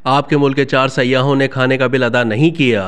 आपके मुल्क के 4 सयाहों ने खाने का बिल अदा नहीं किया।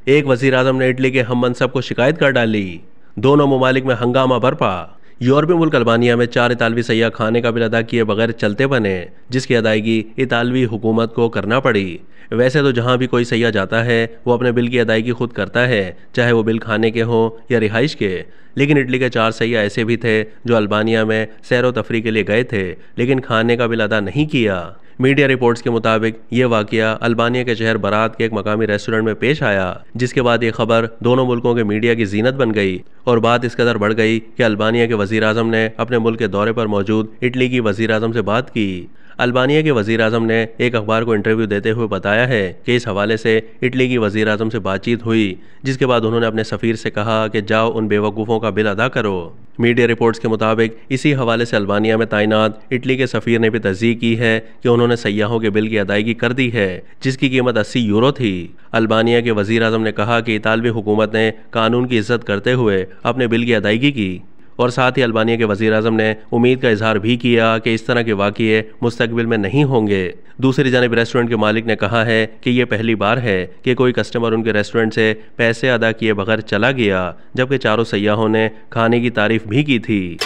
एक वजीर आजम ने इटली के हम मनसब को शिकायत कर डाली। दोनों ममालिक में हंगामा बरपा। यूरोपीय मुल्क अल्बानिया में 4 इतालवी सयाह खाने का बिल अदा किए बगैर चलते बने, जिसकी अदायगी इतालवी हुकूमत को करना पड़ी। वैसे तो जहाँ भी कोई सयाह जाता है वो अपने बिल की अदायगी खुद करता है, चाहे वो बिल खाने के हों या रिहाइश के। लेकिन इटली के 4 सयाह ऐसे भी थे जो अल्बानिया में सैर व तफरी के लिए गए थे, लेकिन खाने का बिल अदा नहीं किया। मीडिया रिपोर्ट्स के मुताबिक ये वाकया अल्बानिया के शहर बरात के एक मकामी रेस्टोरेंट में पेश आया, जिसके बाद ये खबर दोनों मुल्कों के मीडिया की जीनत बन गई और बात इस कदर बढ़ गई कि अल्बानिया के वजीर आजम ने अपने मुल्क के दौरे पर मौजूद इटली की वजीर आजम से बात की। अल्बानिया के वजीर आजम ने एक अखबार को इंटरव्यू देते हुए बताया है कि इस हवाले से इटली की वजीर आजम से बातचीत हुई, जिसके बाद उन्होंने अपने सफ़ीर से कहा कि जाओ उन बेवकूफ़ों का बिल अदा करो। मीडिया रिपोर्ट्स के मुताबिक इसी हवाले से अल्बानिया में तैनात इटली के सफ़ीर ने भी तस्दीक की है कि उन्होंने सयाहों के बिल की अदायगी कर दी है, जिसकी कीमत 80 यूरो थी। अल्बानिया के वजीर आजम ने कहा कि इतालवी हुकूमत ने कानून की इज्जत करते हुए अपने बिल की अदायगी की और साथ ही अल्बानिया के वजीर आजम ने उम्मीद का इजहार भी किया कि इस तरह के वाक़ये मुस्तकबिल में नहीं होंगे। दूसरी जानब रेस्टोरेंट के मालिक ने कहा है कि यह पहली बार है कि कोई कस्टमर उनके रेस्टोरेंट से पैसे अदा किए बगैर चला गया, जबकि चारों सयाहों ने खाने की तारीफ भी की थी।